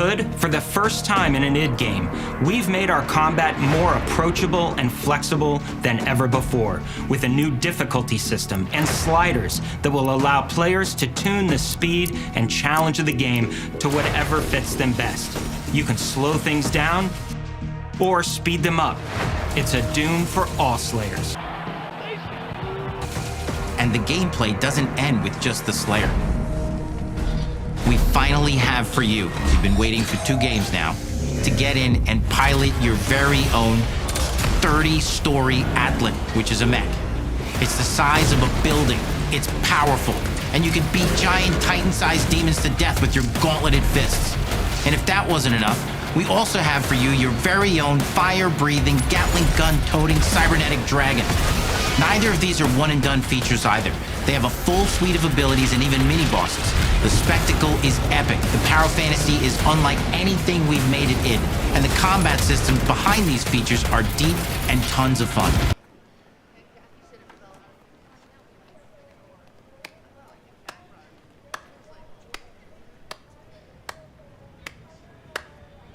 hood, for the first time in an id game, we've made our combat more approachable and flexible than ever before, with a new difficulty system and sliders that will allow players to tune the speed and challenge of the game to whatever fits them best. You can slow things down or speed them up. It's a Doom for all Slayers. And the gameplay doesn't end with just the Slayer. We finally have for you, you've been waiting for 2 games now, to get in and pilot your very own 30-story Atlan, which is a mech. It's the size of a building, it's powerful, and you can beat giant Titan-sized demons to death with your gauntleted fists. And if that wasn't enough, we also have for you your very own fire-breathing, Gatling gun-toting cybernetic dragon. Neither of these are one-and-done features either. They have a full suite of abilities and even mini-bosses. The spectacle is epic. The Power Fantasy is unlike anything we've made it in. And the combat systems behind these features are deep and tons of fun.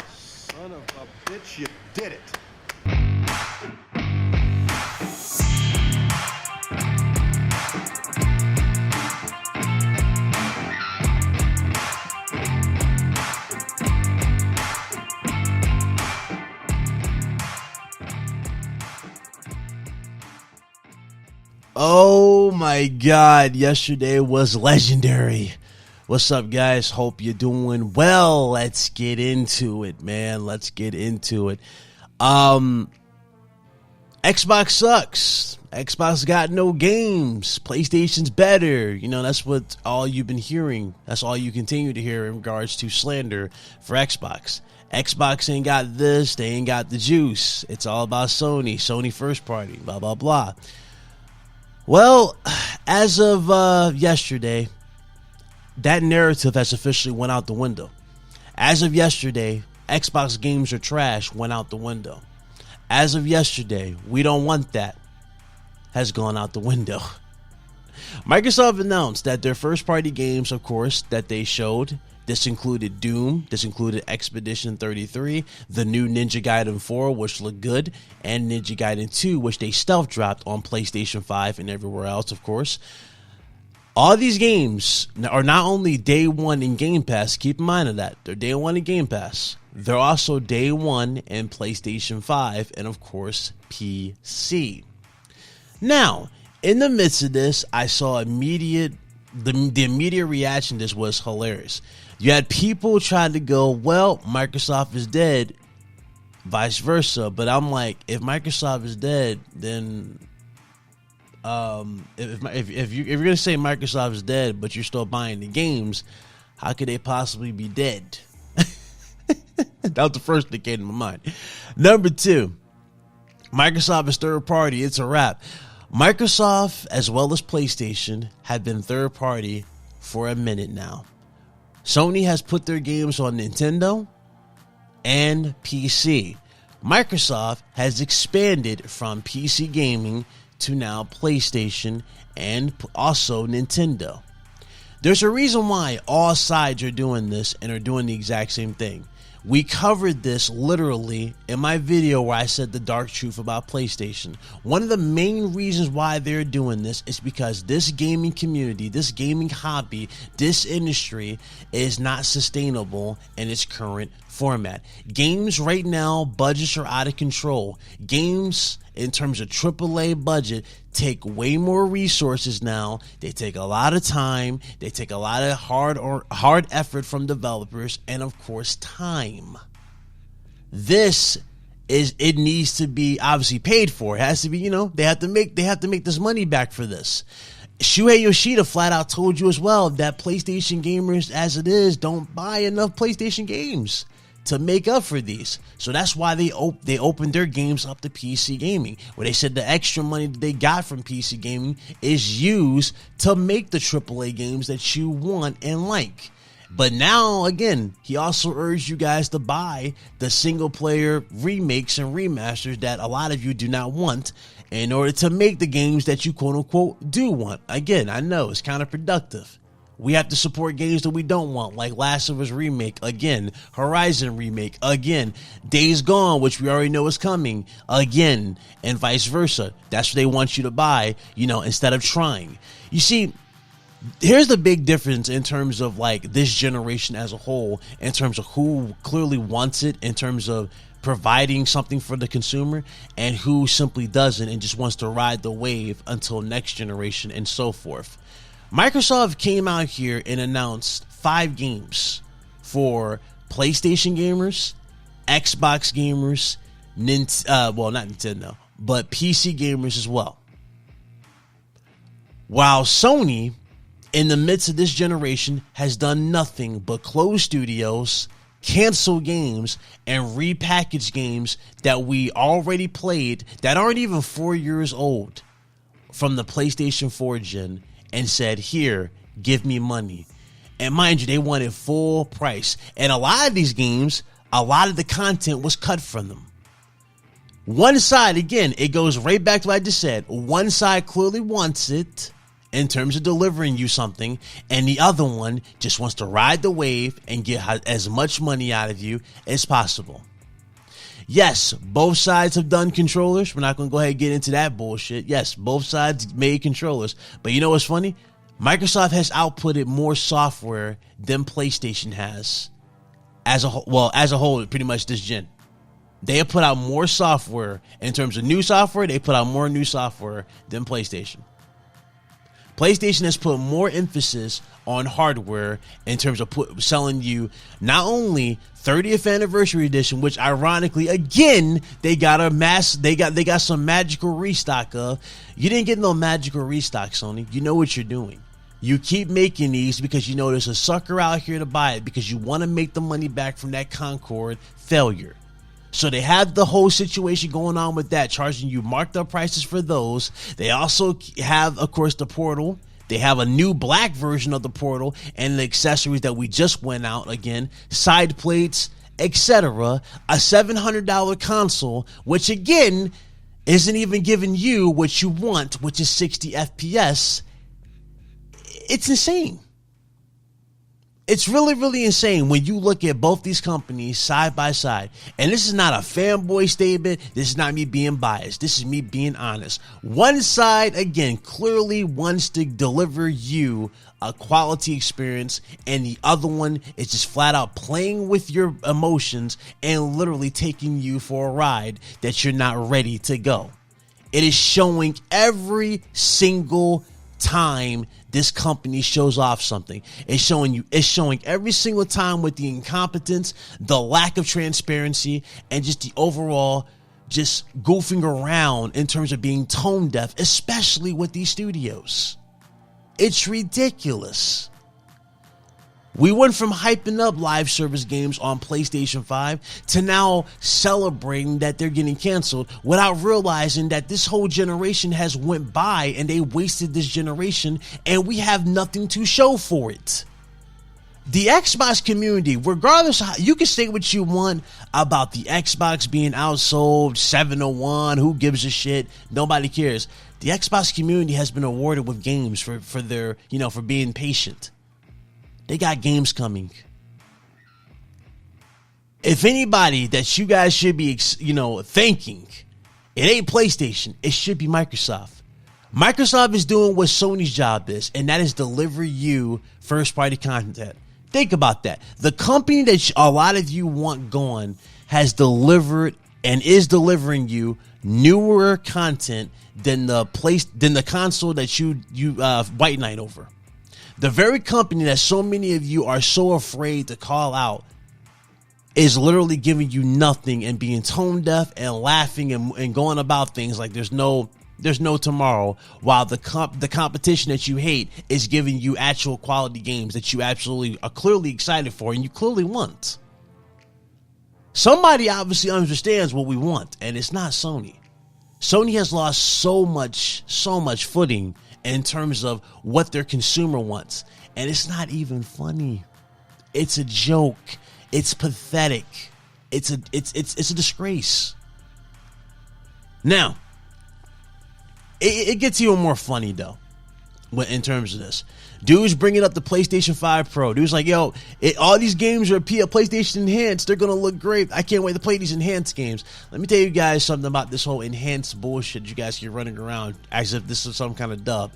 Son of a bitch, you did it. Oh my God, yesterday was legendary. What's up, guys? Hope you're doing well. Let's get into it, man. Let's get into it. Xbox sucks. Xbox got no games. PlayStation's better. You know, that's what all you've been hearing. That's all you continue to hear in regards to slander for Xbox. Xbox ain't got this. They ain't got the juice. It's all about Sony. Sony first party. Blah, blah, blah. Well, as of yesterday, that narrative has officially went out the window. As of yesterday, Xbox games are trash went out the window. As of yesterday, we don't want that has gone out the window. Microsoft announced that their first-party games, of course, that they showed, this included Doom, this included Expedition 33, the new Ninja Gaiden 4, which looked good, and Ninja Gaiden 2, which they stealth dropped on PlayStation 5 and everywhere else, of course. All these games are not only day one in Game Pass, keep in mind of that, they're day one in Game Pass. They're also day one in PlayStation 5 and, of course, PC. Now, in the midst of this, I saw the immediate reaction to this was hilarious. You had people trying to go, well, Microsoft is dead, vice versa. But I'm like, if Microsoft is dead, then if you're gonna say Microsoft is dead, but you're still buying the games, how could they possibly be dead? That was the first that came to my mind. Number 2, Microsoft is third party. It's a wrap. Microsoft, as well as PlayStation, have been third party for a minute now. Sony has put their games on Nintendo and PC. Microsoft has expanded from PC gaming to now PlayStation and also Nintendo. There's a reason why all sides are doing this and are doing the exact same thing. We covered this literally in my video where I said the dark truth about PlayStation. One of the main reasons why they're doing this is because this gaming community, this gaming hobby, this industry is not sustainable in its current format. Games right now, budgets are out of control. Games in terms of AAA budget take way more resources now. They take a lot of time. They take a lot of hard effort from developers, and of course time. It needs to be obviously paid for. It has to be, you know, they have to make this money back for this. Shuhei Yoshida flat out told you as well that PlayStation gamers as it is don't buy enough PlayStation games to make up for these. So that's why they opened their games up to PC gaming, where they said the extra money that they got from PC gaming is used to make the AAA games that you want and like. But now, again, he also urged you guys to buy the single player remakes and remasters that a lot of you do not want in order to make the games that you quote unquote do want. Again, I know it's counterproductive, We have to support games that we don't want, like Last of Us Remake, again, Horizon Remake, again, Days Gone, which we already know is coming, again, and vice versa. That's what they want you to buy, instead of trying. You see, here's the big difference in terms of like this generation as a whole, in terms of who clearly wants it, in terms of providing something for the consumer, and who simply doesn't and just wants to ride the wave until next generation and so forth. Microsoft came out here and announced 5 games for PlayStation gamers, Xbox gamers, well, not Nintendo, but PC gamers as well. While Sony, in the midst of this generation, has done nothing but close studios, cancel games, and repackage games that we already played that aren't even 4 years old from the PlayStation 4 gen, and said, here, give me money. And mind you, they wanted full price. And a lot of these games, a lot of the content was cut from them. One side, again, it goes right back to what I just said. One side clearly wants it in terms of delivering you something, and the other one just wants to ride the wave and get as much money out of you as possible. Yes, both sides have done controllers. We're not going to go ahead and get into that bullshit. Yes, both sides made controllers. But you know what's funny? Microsoft has outputted more software than PlayStation has. As a whole, pretty much this gen. They have put out more software. In terms of new software, they put out more new software than PlayStation. PlayStation has put more emphasis on hardware in terms of selling you not only 30th anniversary edition, which ironically, again, they got some magical restock of. You didn't get no magical restock, Sony. You know what you're doing. You keep making these because you know there's a sucker out here to buy it because you want to make the money back from that Concord failure. So they have the whole situation going on with that, charging you marked up prices for those. They also have, of course, the Portal. They have a new black version of the Portal and the accessories that we just went out again, side plates, etc. A $700 console, which again isn't even giving you what you want, which is 60 FPS. It's insane. It's really, really insane when you look at both these companies side by side. And this is not a fanboy statement. This is not me being biased. This is me being honest. One side, again, clearly wants to deliver you a quality experience, and the other one is just flat out playing with your emotions and literally taking you for a ride that you're not ready to go. It is showing every single time this company shows off something. It's showing every single time with the incompetence, the lack of transparency, and just the overall just goofing around in terms of being tone deaf, especially with these studios. It's ridiculous. We went from hyping up live service games on PlayStation 5 to now celebrating that they're getting canceled without realizing that this whole generation has went by and they wasted this generation and we have nothing to show for it. The Xbox community, regardless of how, you can say what you want about the Xbox being outsold, 701, who gives a shit, nobody cares. The Xbox community has been awarded with games for their, for being patient. They got games coming. If anybody that you guys should be, thanking, it ain't PlayStation. It should be Microsoft. Microsoft is doing what Sony's job is, and that is deliver you first-party content. Think about that. The company that a lot of you want gone has delivered and is delivering you newer content than the console that you white knight over. The very company that so many of you are so afraid to call out is literally giving you nothing and being tone deaf and laughing and going about things like there's no tomorrow, while the competition that you hate is giving you actual quality games that you absolutely are clearly excited for and you clearly want. Somebody obviously understands what we want, and it's not Sony. Sony has lost so much footing in terms of what their consumer wants. And it's not even funny. It's a joke. It's pathetic. It's a disgrace. Now, it gets even more funny though. in terms of this. Dude's bringing up the PlayStation 5 Pro. Dude's like, yo, all these games are PlayStation enhanced. They're going to look great. I can't wait to play these enhanced games. Let me tell you guys something about this whole enhanced bullshit you guys keep running around as if this is some kind of dub.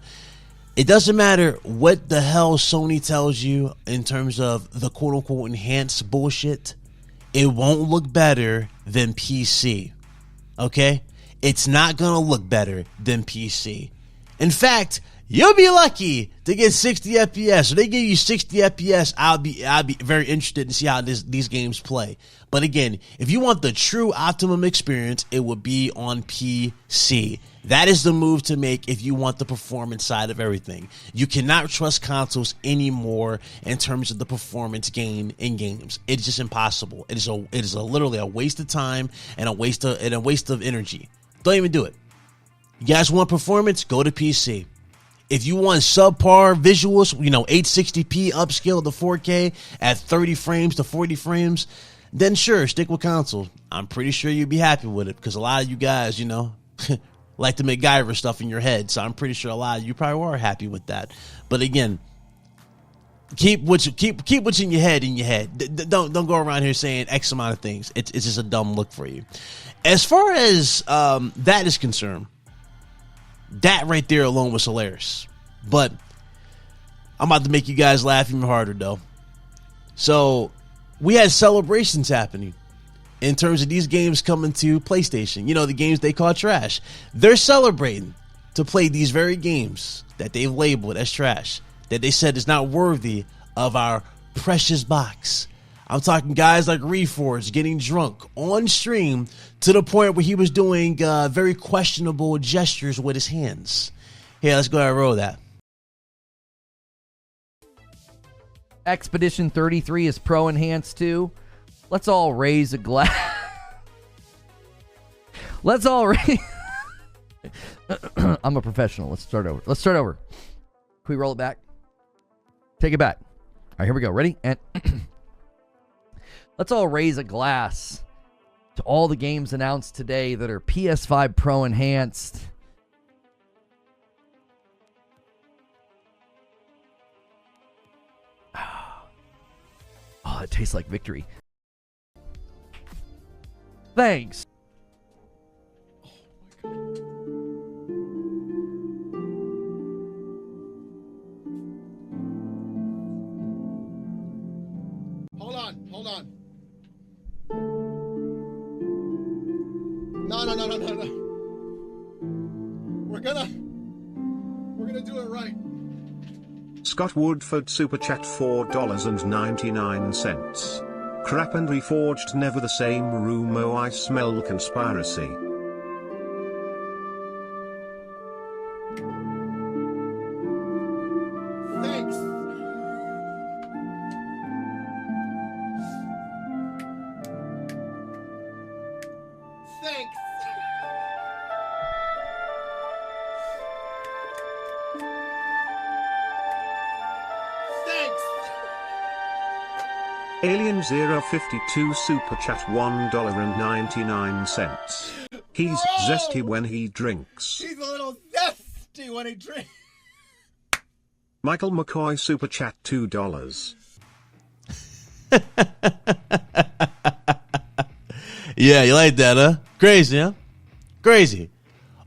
It doesn't matter what the hell Sony tells you in terms of the quote-unquote enhanced bullshit. It won't look better than PC. Okay? It's not going to look better than PC. In fact, you'll be lucky to get 60 FPS. If they give you 60 FPS, I'll be very interested to see how these games play. But again, if you want the true optimum experience, it will be on PC. That is the move to make if you want the performance side of everything. You cannot trust consoles anymore in terms of the performance gain in games. It's just impossible. It is literally a waste of time and a waste of energy. Don't even do it. You guys want performance? Go to PC. If you want subpar visuals, 860p upscale to 4K at 30 frames to 40 frames, then sure, stick with console. I'm pretty sure you'll be happy with it because a lot of you guys, like to MacGyver stuff in your head. So I'm pretty sure a lot of you probably are happy with that. But again, keep what's in your head. Don't go around here saying X amount of things. It's just a dumb look for you. As far as that is concerned, that right there alone was hilarious. But I'm about to make you guys laugh even harder, though. So we had celebrations happening in terms of these games coming to PlayStation. The games they call trash. They're celebrating to play these very games that they've labeled as trash, that they said is not worthy of our precious box. I'm talking guys like Reforge getting drunk on stream to the point where he was doing very questionable gestures with his hands. Here, let's go ahead and roll that. Expedition 33 is Pro Enhanced too. Let's all raise a glass. Let's all raise... I'm a professional. Let's start over. Can we roll it back? Take it back. All right, here we go. Ready? And... let's all raise a glass to all the games announced today that are PS5 Pro Enhanced. Oh, it tastes like victory. Thanks. Hold on. No. We're gonna do it right. Scott Woodford Super Chat $4.99. Crap and Reforged never the same room. Oh, I smell conspiracy. Thanks. Alien 052 Super Chat $1.99. He's zesty when he drinks. He's a little zesty when he drinks. Michael McCoy Super Chat $2. Yeah, you like that, huh? Crazy, huh? Crazy.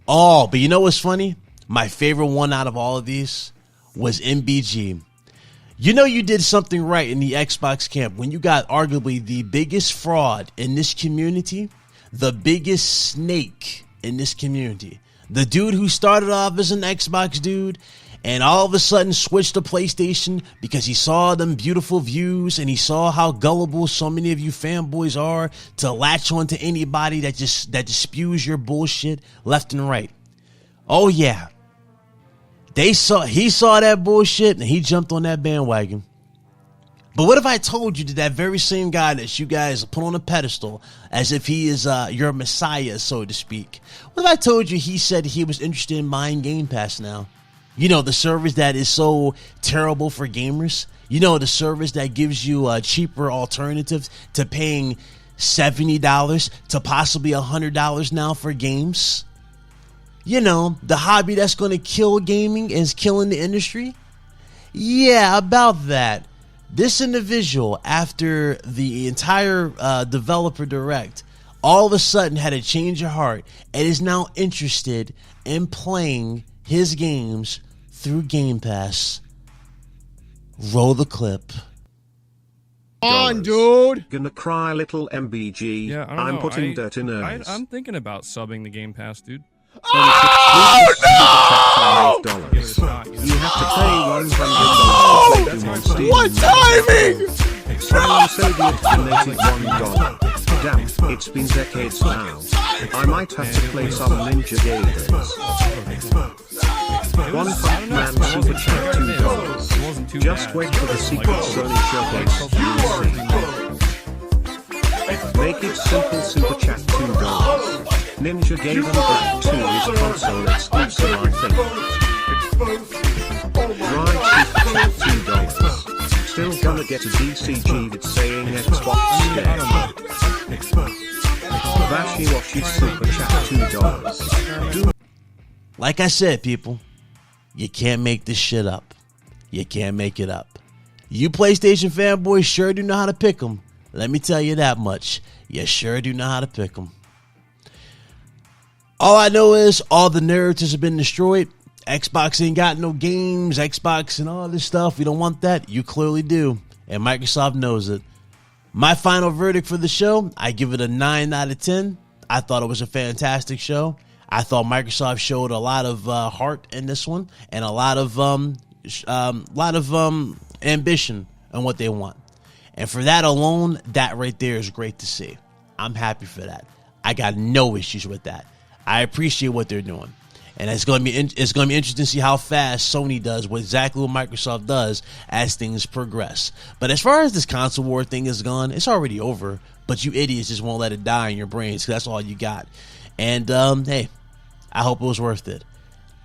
Oh, but you know what's funny? My favorite one out of all of these was MBG. You did something right in the Xbox camp when you got arguably the biggest fraud in this community, the biggest snake in this community. The dude who started off as an Xbox dude and all of a sudden switched to PlayStation because he saw them beautiful views and he saw how gullible so many of you fanboys are to latch on to anybody that just spews your bullshit left and right. Oh yeah. He saw that bullshit and he jumped on that bandwagon. But what if I told you that very same guy that you guys put on a pedestal as if he is your messiah, so to speak? What if I told you he said he was interested in buying Game Pass now? The service that is so terrible for gamers. The service that gives you a cheaper alternative to paying $70 to possibly $100 now for games. you know, the hobby that's going to kill gaming and is killing the industry? Yeah, about that. This individual, after the entire developer direct, all of a sudden had a change of heart and is now interested in playing his games through Game Pass. Roll the clip. Come on, dude. Gonna cry, little MBG. Yeah, I don't I'm know. putting dirt in hers. I'm thinking about subbing the Game Pass, dude. Oh no! It's not, You have to pay $100 to on Steam. What timing? Silent Soviet donated $1. Damn, it's been decades now. I might have to play some Ninja Games. One Punch Man Super Chat $2. Just wait for the secret Sony showcase. Make it simple, Super Chat $2. Ninja Gaiden Black 2 is console exclusive, I think. Right, Super Chat $2. Still gonna get a DCG that's saying Xbox Square. Vashi Washi Super Chat $2. Like I said, people, you can't make this shit up. You can't make it up. You PlayStation fanboys sure do know how to pick them. Let me tell you that much. You sure do know how to pick them. All I know is all the narratives have been destroyed. Xbox ain't got no games. Xbox and all this stuff. We don't want that. You clearly do. And Microsoft knows it. My final verdict for the show, I give it a 9 out of 10. I thought it was a fantastic show. I thought Microsoft showed a lot of heart in this one and a lot of ambition on what they want. And for that alone, that right there is great to see. I'm happy for that. I got no issues with that. I appreciate what they're doing. And it's going to be interesting to see how fast Sony does exactly what Microsoft does as things progress. But as far as this console war thing is gone, it's already over. But you idiots just won't let it die in your brains because that's all you got. And hey, I hope it was worth it.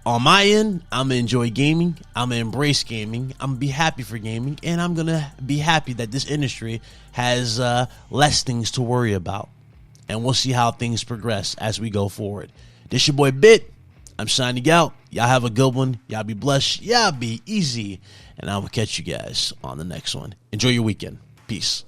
On my end, I'm going to enjoy gaming. I'm going to embrace gaming. I'm going to be happy for gaming. And I'm going to be happy that this industry has less things to worry about. And we'll see how things progress as we go forward. This your boy Bit. I'm signing out. Y'all have a good one. Y'all be blessed. Y'all be easy. And I will catch you guys on the next one. Enjoy your weekend. Peace.